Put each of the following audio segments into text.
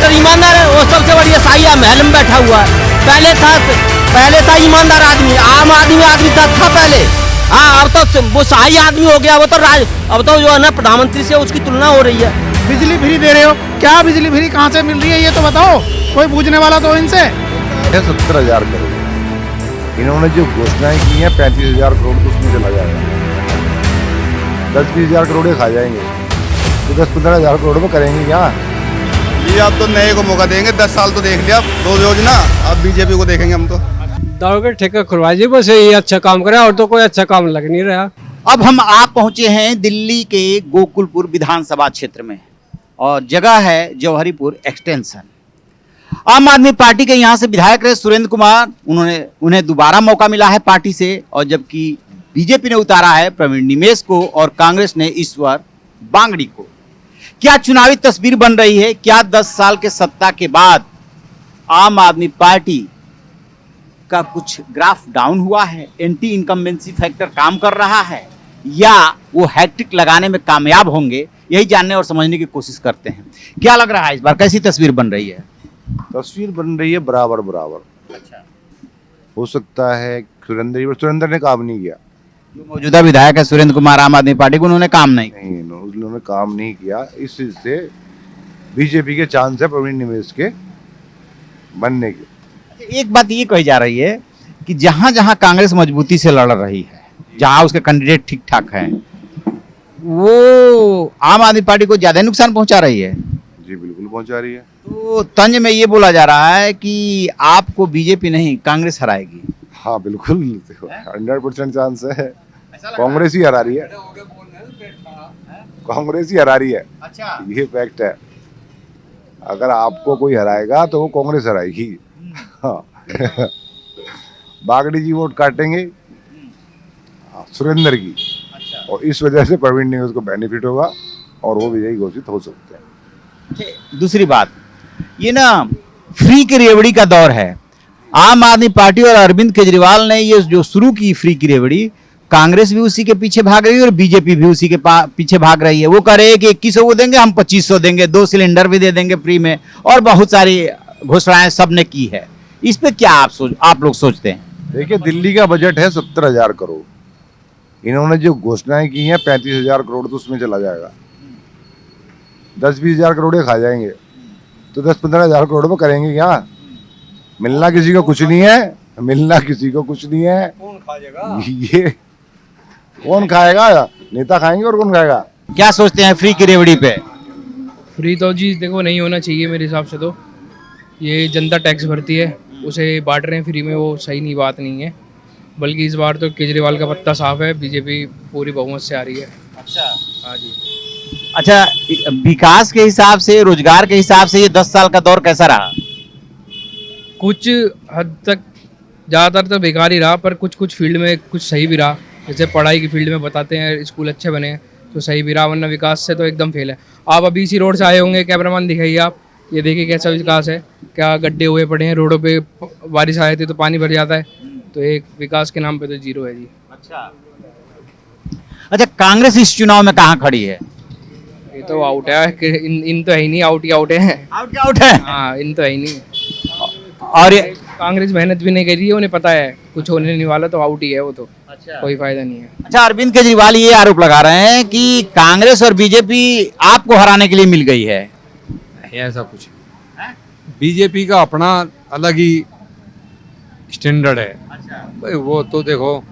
Corporator ईमानदार है, वो सबसे बढ़िया शाही महल में बैठा हुआ है। पहले था ईमानदार आदमी, आम आदमी था पहले। हाँ, अब तो वो शाही आदमी हो गया। वो तो अब तो जो है ना प्रधानमंत्री से उसकी तुलना हो रही है। बिजली फ्री दे रहे हो, क्या बिजली फ्री कहाँ से मिल रही है ये तो बताओ, कोई पूछने वाला तो इनसे। 70,000 करोड़ इन्होंने जो घोषणाएं की हैं, 35,000 करोड़ तो उसमें चला जाएगा। 10-20 हजार करोड़ खा जाएंगे, तो 10-15 हजार करोड़ में करेंगे क्या? ये अब तो नए को मौका देंगे, 10 साल तो देख लिया दो योजना, अब बीजेपी को देखेंगे हम तो। दारू के ठेका खुलवाइए, बस ये अच्छा काम करे, और तो कोई अच्छा काम लग नहीं रहा। अब हम आप पहुंचे हैं दिल्ली के गोकुलपुर विधानसभा क्षेत्र में, और जगह है जौहरीपुर एक्सटेंशन। आम आदमी पार्टी के यहाँ से विधायक रहे सुरेंद्र कुमार, उन्हें दोबारा मौका मिला है पार्टी से, और जबकि बीजेपी ने उतारा है प्रवीण निमेश को और कांग्रेस ने ईश्वर बांगड़ी को। क्या चुनावी तस्वीर बन रही है? क्या 10 साल के सत्ता के बाद आम आदमी पार्टी का कुछ ग्राफ डाउन हुआ है? एंटी इनकम्बेंसी फैक्टर काम कर रहा है, या वो हैट्रिक लगाने में कामयाब होंगे? यही जानने और समझने की कोशिश करते हैं। क्या लग रहा है इस बार, कैसी तस्वीर बन रही है? तस्वीर बन रही है बराबर बराबर। अच्छा, हो सकता है सुरेंद्र ने काम नहीं किया। जो मौजूदा विधायक है सुरेंद्र कुमार आम आदमी पार्टी को, उन्होंने काम नहीं उन्होंने काम नहीं किया। इस चीज से बीजेपी के चांस है प्रवीण निवेश के बनने के। एक बात ये कही जा रही है कि जहां जहां कांग्रेस मजबूती से लड़ रही है, जहां उसके कैंडिडेट ठीक ठाक हैं, वो आम आदमी पार्टी को ज्यादा नुकसान पहुंचा रही है। जी बिल्कुल पहुंचा रही है। तो तंज में ये बोला जा रहा है कि आपको बीजेपी नहीं कांग्रेस हराएगी। हाँ बिल्कुल, 100% चांस है। कांग्रेस ही हरा रही है, कांग्रेस ही हरा रही है। अच्छा, ये फैक्ट है। अगर आपको कोई हराएगा तो वो कांग्रेस हराएगी। हाँ। बागड़ी जी वोट काटेंगे सुरेंद्र की, और इस वजह से प्रवीण निवेश को बेनिफिट होगा और वो विजयी घोषित हो सकते हैं। दूसरी बात, ये ना फ्री की रेवड़ी का दौर है। आम आदमी पार्टी और अरविंद केजरीवाल ने ये जो शुरू की फ्री की रेवड़ी, कांग्रेस भी उसी के पीछे भाग रही है और बीजेपी भी उसी के पीछे भाग रही है। वो कह रहे हैं कि 2100 को देंगे, हम 2500 देंगे, 2 सिलेंडर भी दे देंगे फ्री में, और बहुत सारी घोषणाएं सबने की है। इस पे क्या आप लोग सोचते हैं? देखिए, दिल्ली का बजट है 70,000 करोड़। इन्होंने जो घोषणाएं की हैं, 35,000 करोड़ तो उसमें चला जाएगा। 10-20 हजार करोड़ खा जाएंगे, तो 10-15 हजार करोड़ में करेंगे क्या? मिलना किसी को कुछ नहीं है, मिलना किसी को कुछ नहीं है। कौन खाएगा? ये कौन खाएगा? नेता खाएंगे और कौन खाएगा? क्या सोचते हैं फ्री की रेवड़ी पे? फ्री तो जी देखो नहीं होना चाहिए मेरे हिसाब से। तो ये जनता टैक्स भरती है, उसे बांट रहे हैं फ्री में, वो सही नहीं, बात नहीं है। बल्कि इस बार तो केजरीवाल का पत्ता साफ है, बीजेपी पूरी बहुमत से आ रही है। अच्छा, हाँ जी। अच्छा, विकास के हिसाब से, रोजगार के हिसाब से ये 10 साल का दौर कैसा रहा? कुछ हद तक ज़्यादातर तो बेकार ही रहा, पर कुछ फील्ड में कुछ सही भी रहा। जैसे पढ़ाई की फील्ड में बताते हैं स्कूल अच्छे बने हैं तो सही भी रहा, वरना विकास से तो एकदम फेल है। आप अभी इसी रोड से आए होंगे, कैमरामैन दिखाइए आप, ये देखिए कैसा विकास है। क्या गड्ढे हुए पड़े हैं रोडों पे, बारिश आए थे तो पानी भर जाता है। तो एक विकास के नाम पे तो जीरो है जी। अच्छा, कांग्रेस इस चुनाव में कहाँ खड़ी है? ये तो आउट है कि इन तो है ही नहीं, आउट ही आउट है। आउट है। हाँ, इन तो है ही नहीं। और ये कांग्रेस मेहनत भी नहीं कर रही है, उन्हें पता है कुछ होने नहीं वाला, तो आउट ही है वो तो। अच्छा, कोई फायदा नहीं है। अच्छा, अरविंद केजरीवाल ये आरोप लगा रहे हैं कि कांग्रेस और बीजेपी आपको हराने के लिए मिल गई है। ऐसा कुछ बीजेपी का अपना अलग ही स्टैंडर्ड है। भाई वो तो देखो,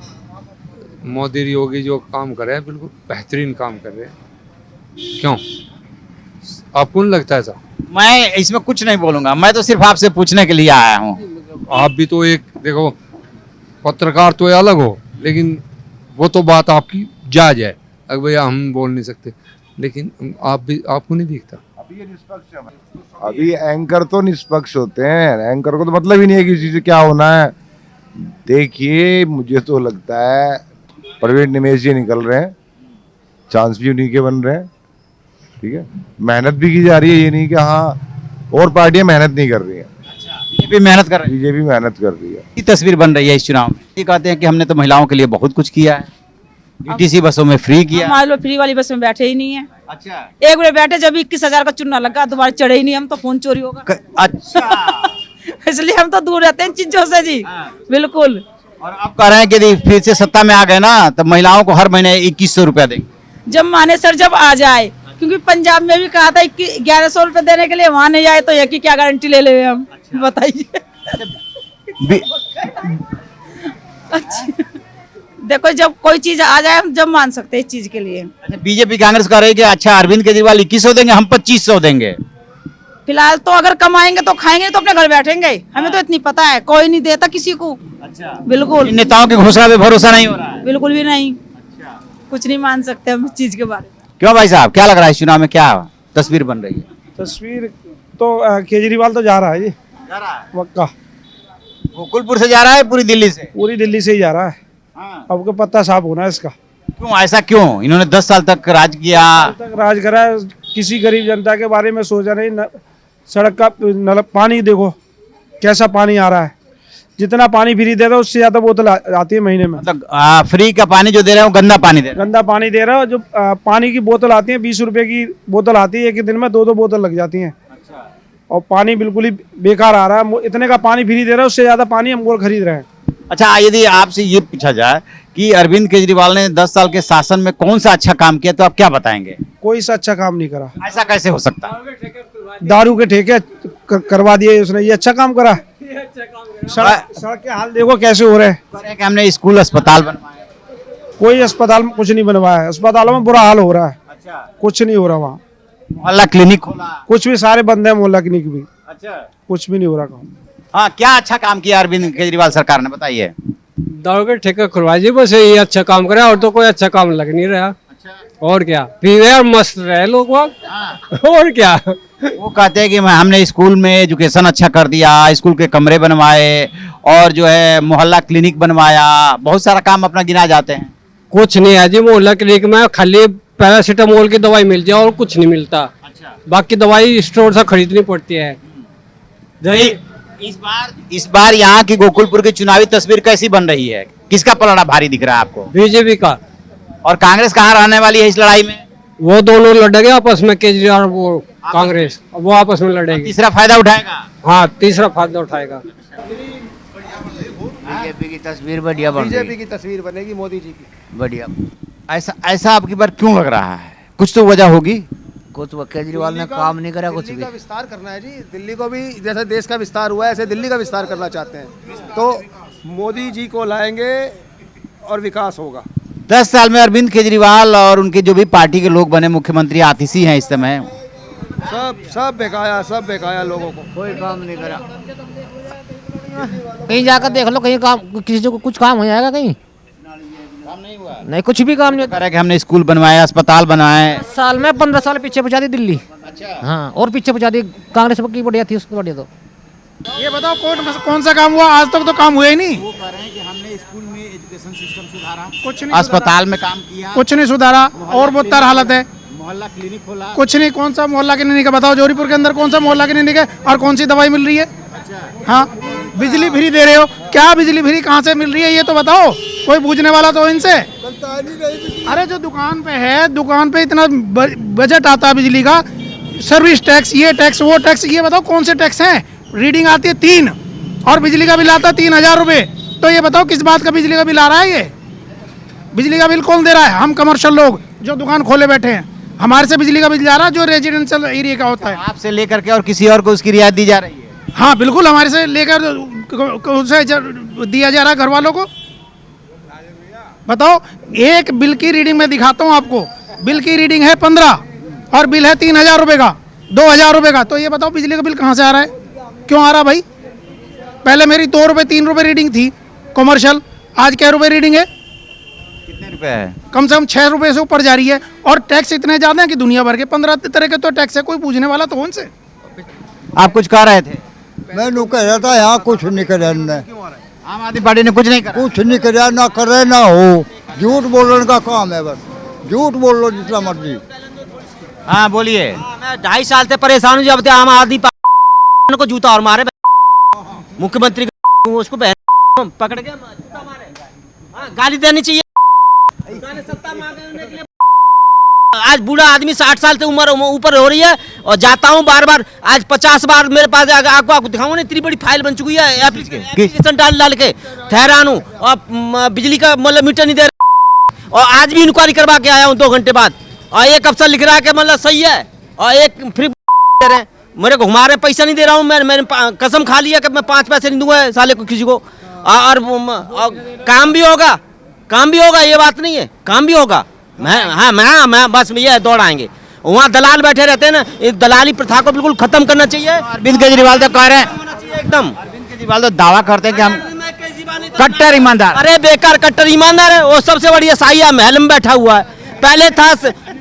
मोदी योगी जो काम कर रहे हैं बिल्कुल बेहतरीन काम कर रहे हैं। क्यों, आपको नहीं लगता ऐसा? मैं इसमें कुछ नहीं बोलूंगा, मैं तो सिर्फ आपसे पूछने के लिए आया हूँ। आप भी तो एक देखो, पत्रकार तो अलग हो, लेकिन वो तो बात आपकी जायज है। अगर भैया हम बोल नहीं सकते, लेकिन आप भी, आपको नहीं दिखता? अभी एंकर तो निष्पक्ष होते हैं, एंकर को तो मतलब ही नहीं है किसी से क्या होना है। देखिए, मुझे तो लगता है प्रवीण निमेश जी निकल रहे हैं, चांस भी उन्हीं के बन रहे हैं। ठीक है, मेहनत भी की जा रही है, ये नहीं कि हाँ और पार्टियां मेहनत नहीं कर रही हैं। बीजेपी मेहनत कर रही है। बीजेपी मेहनत कर रही है। ये तस्वीर बन रही है इस चुनाव में। ये कहते हैं कि हमने तो महिलाओं के लिए बहुत कुछ किया है। डीटीसी बसों में फ्री किया। मान लो फ्री वाली बस में बैठे ही नहीं है। अच्छा एक बार बैठे जब 21,000 का चुना लगा दोबारा चढ़े ही नहीं, हम तो फोन चोरी होगा अच्छा इसलिए हम तो दूर रहते हैं इन चीजों से जी। बिल्कुल। और आप कह रहे हैं कि यदि फिर से सत्ता में आ गए ना तो महिलाओं को हर महीने 2100 रुपया देंगे। जब माने सर जब आ जाए, क्योंकि पंजाब में भी कहा था 1100 रुपए देने के लिए, वहां नहीं आए तो एक ही क्या गारंटी ले ले हम, बताइए। अच्छा देखो जब कोई चीज आ जाए हम जब मान सकते हैं इस चीज के लिए। बीजेपी कांग्रेस कह रही है कि अच्छा अरविंद केजरीवाल 2100 देंगे, हम 2500 देंगे। फिलहाल तो अगर कमाएंगे तो खाएंगे, तो अपने घर बैठेंगे, हमें तो इतनी पता है, कोई नहीं देता किसी को। अच्छा बिल्कुल। इन नेताओं के घोषणा पे भरोसा नहीं हो रहा है। बिल्कुल भी नहीं। अच्छा। कुछ नहीं मान सकते हम इस चीज के बारे में। क्यों भाई साहब, क्या लग रहा है इस चुनाव में क्या तस्वीर बन रही है? तस्वीर तो केजरीवाल तो जा रहा है जी, जा रहा है पक्का। गोकुलपुर से जा रहा है पूरी दिल्ली से? पूरी दिल्ली से ही जा रहा है। हाँ। अब को पत्ता साफ होना है इसका। क्यों ऐसा क्यों? इन्होंने 10 साल तक राज किया। तक राज करा, किसी गरीब जनता के बारे में सोचा नहीं। सड़क का पानी देखो कैसा पानी आ रहा है, जितना पानी फ्री दे रहा है उससे ज्यादा बोतल आती है महीने में। मतलब फ्री का पानी जो दे रहे हो गंदा पानी दे रहे हो। गंदा पानी दे रहा है। जो पानी की बोतल आती है 20 रुपए की बोतल आती है, एक दिन में 2-2 बोतल लग जाती हैं। अच्छा। और पानी बिल्कुल ही बेकार आ रहा है। इतने का पानी फ्री दे रहा है, उससे ज्यादा पानी हम और खरीद रहे हैं। अच्छा यदि आपसे ये पूछा जाए कि अरविंद केजरीवाल ने 10 साल के शासन में कौन सा अच्छा काम किया तो आप क्या बताएंगे? कोई सा अच्छा काम नहीं करा। ऐसा कैसे हो सकता है? दारू के ठेके करवा दिए उसने, ये अच्छा काम करा? सड़क के हाल देखो कैसे हो रहे हैं। कह रहे हैं कि हमने स्कूल अस्पताल बनवाए। कोई अस्पताल में कुछ नहीं बनवाया है। अस्पतालों में बुरा हाल हो रहा है। अच्छा। कुछ नहीं हो रहा वहाँ। मोहल्ला क्लिनिक खोला। कुछ भी सारे बंद है, मोहल्ला क्लिनिक भी। अच्छा। कुछ भी नहीं हो रहा काम। हाँ क्या अच्छा काम किया अरविंद केजरीवाल सरकार ने, बताइए। दारू के ठेका खुलवा जी, बस ये अच्छा काम करे, और तो कोई अच्छा काम लग नहीं रहा। अच्छा। और क्या, पीवे और मस्त रहे लोग वहाँ। और क्या। वो कहते हैं कि हमने स्कूल में एजुकेशन अच्छा कर दिया, स्कूल के कमरे बनवाए और जो है मोहल्ला क्लिनिक बनवाया, बहुत सारा काम अपना गिना जाते हैं। कुछ नहीं है जी मोहल्ला क्लिनिक में, खाली पैरासीटामोल की दवाई मिलती है और कुछ नहीं मिलता। अच्छा। बाकी दवाई स्टोर से खरीदनी पड़ती है। इस बार यहाँ की गोकुलपुर की चुनावी तस्वीर कैसी बन रही है? किसका पलड़ा भारी दिख रहा है आपको? बीजेपी का। और कांग्रेस कहाँ रहने वाली है इस लड़ाई में? वो दोनों लड़ेंगे आपस में, केजरीवाल वो कांग्रेस, वो आपस में लड़ेगी। तीसरा फायदा उठाएगा? हाँ तीसरा फायदा उठाएगा। बीजेपी की तस्वीर बढ़िया बन रही है। बीजेपी की तस्वीर बनेगी मोदी जी की। बढ़िया। ऐसा आपकी बार क्यों लग रहा है? कुछ तो वजह होगी। कुछ वो केजरीवाल ने काम नहीं करा कुछ भी। विस्तार करना है जी दिल्ली को भी, जैसे देश का विस्तार हुआ है ऐसे दिल्ली का विस्तार करना चाहते हैं, तो मोदी जी को लाएंगे और विकास होगा। 10 साल में अरविंद केजरीवाल और उनके जो भी पार्टी के लोग बने मुख्यमंत्री आतिशी हैं इस समय, सब बेकाया लोगों को। कोई काम नहीं करा। कहीं जाकर देख लो, कहीं काम किसी को कुछ काम हो जाएगा? कहीं काम नहीं हुआ। नहीं, कुछ भी काम नहीं कह रहा है कि हमने स्कूल बनवाए, अस्पताल बनाए। साल में 15 साल पीछे पहुंचा दी दिल्ली। अच्छा। हाँ, और पीछे पहुंचा दी कांग्रेस की बढ़िया थी, उसकी बढ़िया। तो ये बताओ कौन सा काम हुआ? आज तक तो काम हुआ ही नहीं। वो कह रहे हैं कि हमने स्कूल में एजुकेशन सिस्टम सुधारा, कुछ नहीं, अस्पताल में काम किया, कुछ नहीं सुधारा, और बदतर हालत है। मोहल्ला क्लिनिक खोला, कुछ नहीं। कौन सा मोहल्ला क्लिनिक है बताओ? जोरीपुर के अंदर कौन सा मोहल्ला क्लिनिक है और कौन सी दवाई मिल रही है? हाँ, बिजली फ्री दे रहे हो, क्या बिजली फ्री कहाँ से मिल रही है ये तो बताओ? कोई पूछने वाला तो इनसे। अरे जो दुकान पे है, दुकान पे इतना बजट आता है बिजली का, सर्विस टैक्स, ये टैक्स वो टैक्स, ये बताओ कौन से टैक्स हैं? रीडिंग आती है 3 और बिजली का बिल आता है 3000 रुपये। तो ये बताओ किस बात का बिजली का बिल आ रहा है? ये बिजली का बिल कौन दे रहा है? हम कमर्शियल लोग जो दुकान खोले बैठे हैं, हमारे से बिजली का बिल जा रहा है जो रेजिडेंशियल एरिया का होता है। आपसे लेकर के और किसी और को उसकी रियायत दी जा रही है? हाँ बिल्कुल, हमारे से लेकर उसे दिया जा रहा है घर वालों को। बताओ, एक बिल की रीडिंग में दिखाता हूँ आपको, बिल की रीडिंग है 15 और बिल है 3000 रुपये का, 2000 रुपये का। तो ये बताओ बिजली का बिल कहाँ से आ रहा है? क्यों आ रहा भाई? पहले मेरी 2 रुपये 3 रुपये रीडिंग थी कमर्शियल, आज क्या रुपये रीडिंग है? कितने रुपए है? कम से कम 6 रुपये से ऊपर जा रही है। और टैक्स इतने ज़्यादा हैं कि दुनिया भर के 15 तरह के तो टैक्स है, कोई पूछने वाला तो उनसे। आप कुछ कह रहे थे? मैं कह रहा था यहाँ कुछ नहीं करे, आम आदमी पार्टी ने कुछ नहीं करा। कुछ नहीं करे, ना करे ना हो, झूठ बोलने का काम है, बस झूठ बोल लो जितना मर्जी। हाँ बोलिए। मैं 2.5 साल से परेशान हूँ, जब से आम आदमी पार्टी को जूता और मारे मुख्यमंत्री को, उसको पकड़ के जूता मारे। हाँ, गाली देनी चाहिए। आज बूढ़ा आदमी 60 साल से उम्र ऊपर हो रही है और जाता हूँ बार बार, आज 50 बार मेरे पास आपको दिखाऊंगा ना, इतनी बड़ी फाइल बन चुकी है एप्लीकेशन डाल के ठहरान हूँ और बिजली का मतलब मीटर नहीं दे रहा, और आज भी इंक्वायरी करवा के आया हूँ 2 घंटे बाद, और एक अफसर लिख रहा है कि मतलब सही है और एक फ्री दे रहे हैं, मेरे को घुमा रहे, पैसा नहीं दे रहा हूँ मैंने कसम खा लिया कि मैं 5 पैसे नहीं दूंगा साले को किसी को, और काम भी होगा, ये बात नहीं है, काम भी होगा। मैं बस ये दौड़ आएंगे, वहाँ दलाल बैठे रहते हैं ना, इस दलाली प्रथा को बिल्कुल खत्म करना चाहिए। अरविंद केजरीवाल तो कह रहे हैं एकदम, अरविंद केजरीवाल तो दावा करते हैं कि हम कट्टर ईमानदार। अरे बेकार कट्टर ईमानदार है वो, सबसे बढ़िया साहिया महल में बैठा हुआ है।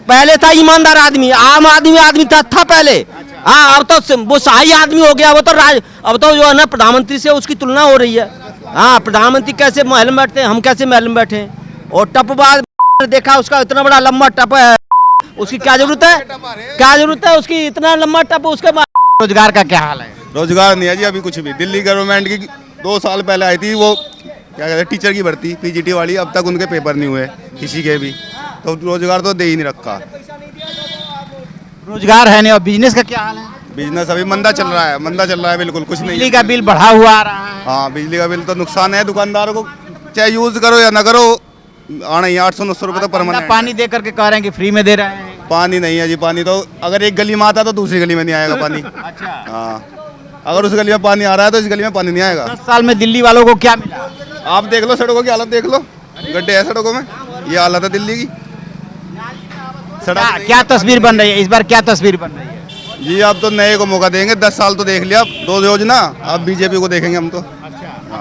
पहले था ईमानदार आदमी, आम आदमी था पहले। हाँ, अब तो वो शाही आदमी हो गया, वो तो अब तो जो है ना प्रधानमंत्री से उसकी तुलना हो रही है। हाँ, प्रधानमंत्री कैसे महल में बैठते हैं, हम कैसे महल में बैठे हैं। और टपबाज देखा उसका इतना बड़ा लंबा टप है, उसकी क्या जरूरत है उसकी इतना लंबा टप, उसके बाद रोजगार का क्या हाल है? रोजगार नहीं है जी अभी कुछ भी। दिल्ली गवर्नमेंट की 2 साल पहले आई थी वो क्या कहते हैं टीचर की भर्ती पीजीटी वाली, अब तक उनके पेपर नहीं हुए किसी के भी, तो रोजगार तो दे ही नहीं रखा। रोजगार है नहीं, और बिजनेस का क्या हाल है? बिजनेस अभी मंदा चल रहा है बिल्कुल कुछ नहीं। बिजली का बिल बढ़ा हुआ आ रहा है। हाँ, बिजली का बिल तो नुकसान है दुकानदारों को, चाहे यूज करो या ना करो, आना ही 800-900 रुपये तो परमानेंट। पानी दे करके कह रहे हैं कि फ्री में दे रहे हैं। पानी नहीं है जी, पानी तो अगर एक गली में आता तो दूसरी गली में नहीं आएगा पानी। अच्छा, हाँ, अगर उस गली में पानी आ रहा है तो इस गली में पानी नहीं आएगा। 10 साल में दिल्ली वालों को क्या मिला? आप देख लो सड़कों की हालत, देख लो गड्ढे है सड़कों में, ये हालत है दिल्ली की। क्या तस्वीर बन रही है इस बार, क्या तस्वीर बन रही है? जी अब तो नए को मौका देंगे, 10 साल तो देख लिया 2 योजना, अब बीजेपी को देखेंगे हम तो।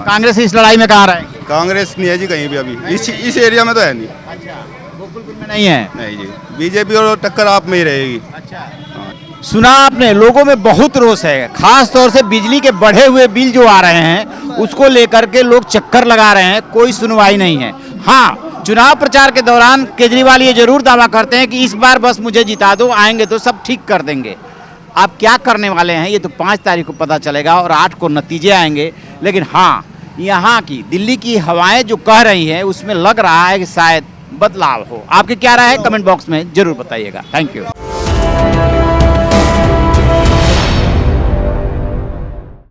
कांग्रेस इस लड़ाई में कहाँ रहेगी? कांग्रेस नहीं है जी कहीं भी अभी, इस एरिया में तो है नहीं। गोकुलपुर में नहीं है? नहीं जी, बीजेपी और टक्कर आप में ही रहेगी। सुना आपने, लोगों में बहुत रोष है, खास तौर से बिजली के बढ़े हुए बिल जो आ रहे हैं उसको लेकर के लोग चक्कर लगा रहे हैं, कोई सुनवाई नहीं है। हाँ, चुनाव प्रचार के दौरान केजरीवाल ये जरूर दावा करते हैं कि इस बार बस मुझे जिता दो, आएंगे तो सब ठीक कर देंगे। आप क्या करने वाले हैं ये तो 5 तारीख को पता चलेगा और 8 को नतीजे आएंगे। लेकिन हाँ, यहाँ की दिल्ली की हवाएं जो कह रही हैं उसमें लग रहा है कि शायद बदलाव हो। आपकी क्या राय है, कमेंट बॉक्स में जरूर बताइएगा। Thank you.